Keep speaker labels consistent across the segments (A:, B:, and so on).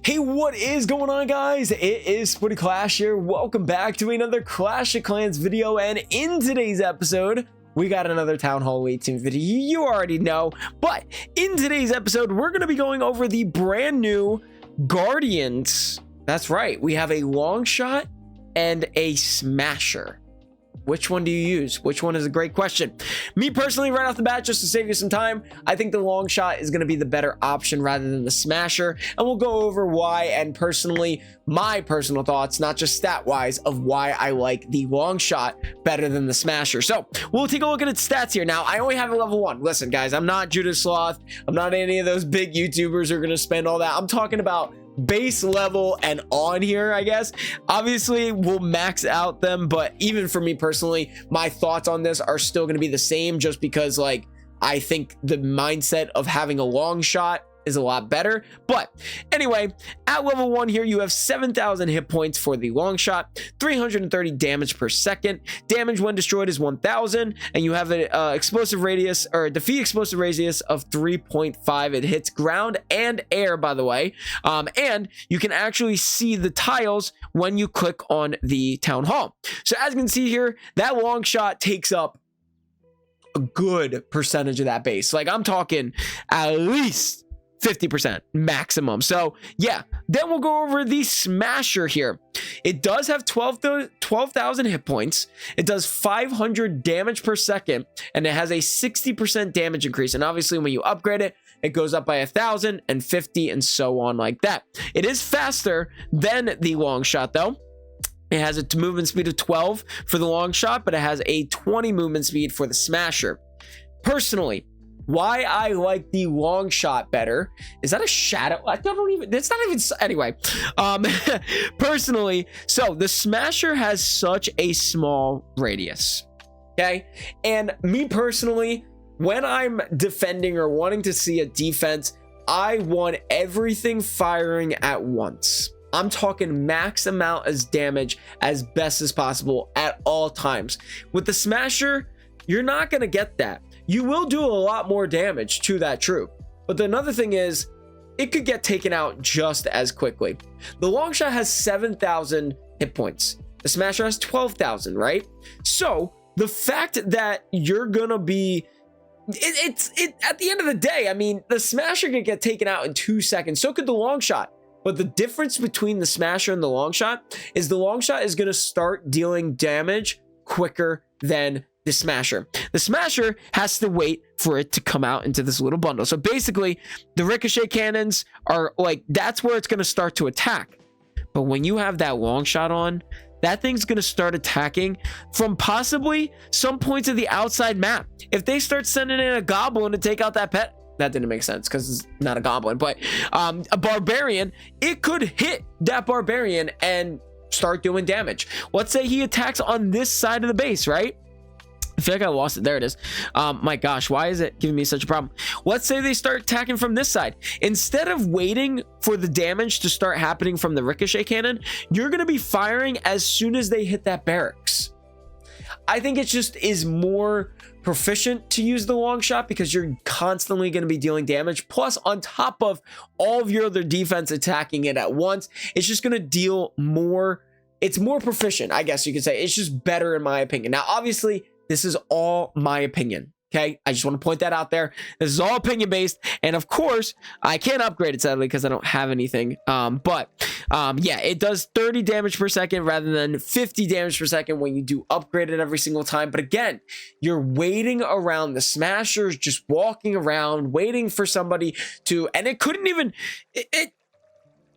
A: Hey, what is going on, guys? It is SportyClash here. Welcome back to another Clash of Clans video, and in today's episode we got another Town Hall 18 video. You already know, but in today's episode we're going to be going over the brand new Guardians. That's right, we have a Longshot and a Smasher. Which one do you use? Which one is a great question. Me personally, right off the bat, just to save you some time, I think the Longshot is going to be the better option rather than the Smasher, and we'll go over why, and personally, my personal thoughts, not just stat wise, of why I like the Longshot better than the Smasher. So we'll take a look at its stats here. Now, I only have a level 1. Listen, guys, I'm not Judas Sloth. I'm not any of those big YouTubers who are going to spend all that. I'm talking about base level and on here, I guess. Obviously we'll max out them, but even for me personally, my thoughts on this are still going to be the same, just because like I think the mindset of having a long shot is a lot better. But anyway, at level 1 here you have 7,000 hit points for the long shot, 330 damage per second, damage when destroyed is 1,000, and you have an explosive radius, or defeat explosive radius, of 3.5. It hits ground and air, by the way, and you can actually see the tiles when you click on the town hall. So as you can see here, that long shot takes up a good percentage of that base. Like I'm talking at least 50% maximum. So yeah, then we'll go over the Smasher here. It does have 12,000 hit points. It does 500 damage per second, and it has a 60% damage increase. And obviously when you upgrade it, it goes up by 1,000 and 50 and so on like that. It is faster than the long shot though. It has a movement speed of 12 for the long shot, but it has a 20 movement speed for the Smasher. Personally, why I like the long shot better, is that a shadow? I don't even, it's not even, anyway, personally, so the Smasher has such a small radius, okay? And me personally, when I'm defending or wanting to see a defense, I want everything firing at once. I'm talking max amount as damage as best as possible at all times. With the Smasher, you're not going to get that. You will do a lot more damage to that troop, but another thing is it could get taken out just as quickly. The Longshot has 7,000 hit points. The Smasher has 12,000, right? So the fact that you're gonna be at the end of the day, I mean, the Smasher can get taken out in 2 seconds. So could the Longshot. But the difference between the Smasher and the Longshot is the Longshot is gonna start dealing damage quicker than the Smasher. The Smasher has to wait for it to come out into this little bundle. So basically, the ricochet cannons are like, that's where it's going to start to attack. But when you have that long shot on, that thing's going to start attacking from possibly some points of the outside map. If they start sending in a goblin to take out that pet, that didn't make sense because it's not a goblin, but a barbarian, it could hit that barbarian and start doing damage. Let's say he attacks on this side of the base, right? I feel like I lost it. There it is. My gosh, why is it giving me such a problem? Let's say they start attacking from this side. Instead of waiting for the damage to start happening from the ricochet cannon, you're going to be firing as soon as they hit that barracks. I think it just is more proficient to use the long shot because you're constantly going to be dealing damage. Plus, on top of all of your other defense attacking it at once, it's just going to deal more. It's more proficient, I guess you could say. It's just better in my opinion. Now, obviously, this is all my opinion, okay? I just want to point that out there. This is all opinion based, and of course, I can't upgrade it sadly because I don't have anything. Yeah, it does 30 damage per second rather than 50 damage per second when you do upgrade it every single time. But again, you're waiting around. The Smasher's just walking around, waiting for somebody to, and it couldn't even, it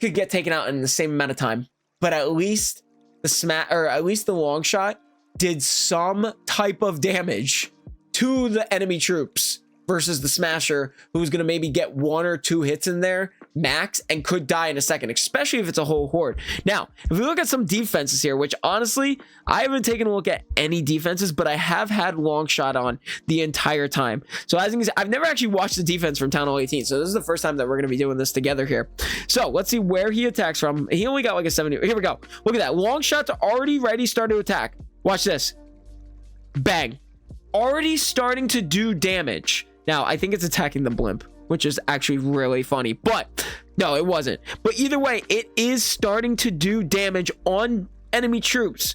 A: could get taken out in the same amount of time. But at least the long shot did some type of damage to the enemy troops versus the Smasher, who's going to maybe get 1 or 2 hits in there max and could die in a second, especially if it's a whole horde. Now, if we look at some defenses here, which honestly, I haven't taken a look at any defenses, but I have had Longshot on the entire time. So as you can see, I've never actually watched the defense from Town Hall 18. So this is the first time that we're going to be doing this together here. So let's see where he attacks from. He only got like a 70. Here we go. Look at that. Longshot's already ready, start to attack. Watch this. Bang. Already starting to do damage. Now, I think it's attacking the blimp, which is actually really funny. But No, it wasn't. But either way, it is starting to do damage on enemy troops.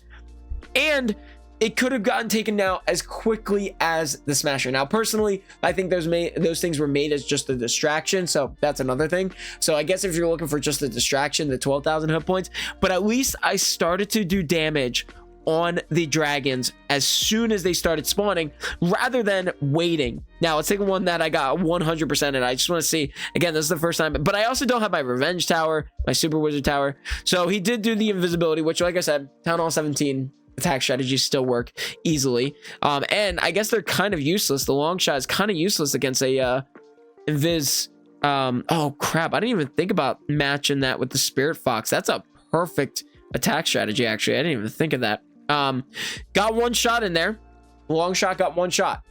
A: And it could have gotten taken out as quickly as the Smasher. Now, personally, I think those things were made as just a distraction, so that's another thing. So I guess if you're looking for just a distraction, the 12,000 hit points, but at least I started to do damage on the dragons as soon as they started spawning, rather than waiting. Now, let's take one that I got 100%, and I just want to see, again, this is the first time, but I also don't have my Revenge Tower, my Super Wizard Tower. So he did do the invisibility, which, like I said, Town Hall 17 attack strategies still work easily, and I guess they're kind of useless. The long shot is kind of useless against a invis. Oh crap, I didn't even think about matching that with the Spirit Fox. That's a perfect attack strategy, actually. I didn't even think of that. Got one shot in there. Long shot got one shot,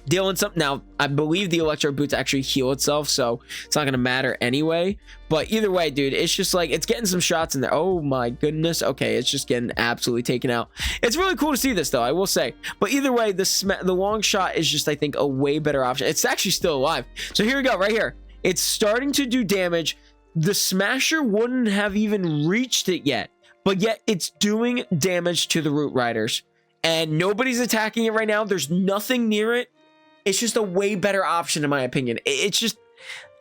A: dealing something. Now, I believe the electro boots actually heal itself, so it's not gonna matter anyway. But either way, dude, it's just like, it's getting some shots in there. Oh my goodness. Okay, it's just getting absolutely taken out. It's really cool to see this, though, I will say. But either way, the long shot is just, I think, a way better option. It's actually still alive. So here we go, right here. It's starting to do damage. The Smasher wouldn't have even reached it yet, but yet it's doing damage to the Root Riders, and nobody's attacking it right now. There's nothing near it. It's just a way better option, in my opinion. It's just,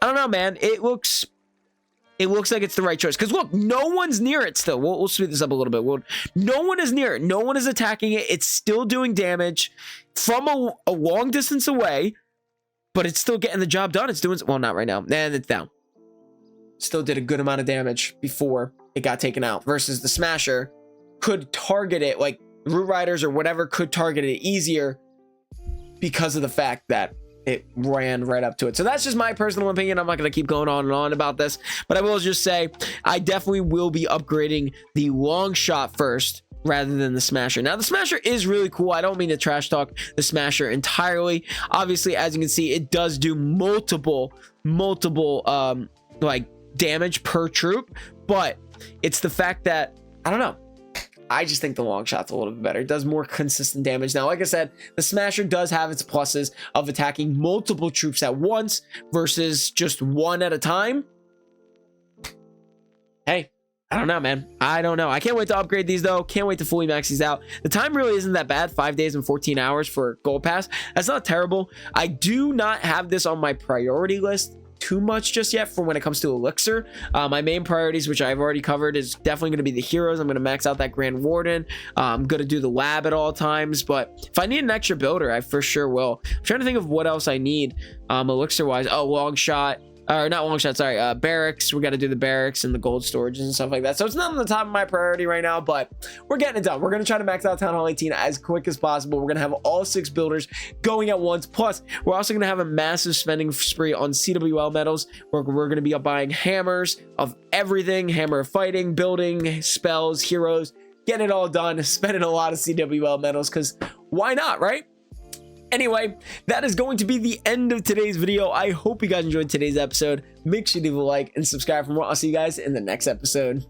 A: I don't know, man. It looks like it's the right choice. Because look, no one's near it still. We'll speed this up a little bit. No one is near it. No one is attacking it. It's still doing damage from a long distance away, but it's still getting the job done. It's doing, well, not right now. And it's down. Still did a good amount of damage before it got taken out, versus the Smasher could target it, like Root Riders or whatever could target it easier because of the fact that it ran right up to it. So that's just my personal opinion. I'm not going to keep going on and on about this, but I will just say I definitely will be upgrading the long shot first rather than the Smasher. Now, the Smasher is really cool. I don't mean to trash talk the Smasher entirely. Obviously, as you can see, it does do multiple like damage per troop, but it's the fact that, I don't know, I just think the long shot's a little bit better. It does more consistent damage. Now, like I said, the Smasher does have its pluses of attacking multiple troops at once versus just one at a time. Hey, I don't know, man. I don't know. I can't wait to upgrade these, though. Can't wait to fully max these out. The time really isn't that bad. 5 days and 14 hours for Gold Pass. That's not terrible. I do not have this on my priority list too much just yet for when it comes to Elixir. My main priorities, which I've already covered, is definitely going to be the heroes. I'm going to max out that Grand Warden. I'm going to do the lab at all times, but if I need an extra builder, I for sure will. I'm trying to think of what else I need Elixir wise. Oh, long shot. Or not long shot, sorry, barracks. We got to do the barracks and the gold storages and stuff like that. So it's not on the top of my priority right now, but we're getting it done. We're going to try to max out Town Hall 18 as quick as possible. We're going to have all 6 builders going at once. Plus, we're also going to have a massive spending spree on CWL medals, where we're going to be buying hammers of everything, hammer of fighting, building, spells, heroes, getting it all done, spending a lot of CWL medals, because why not, right? Anyway, that is going to be the end of today's video. I hope you guys enjoyed today's episode. Make sure to leave a like and subscribe for more. I'll see you guys in the next episode.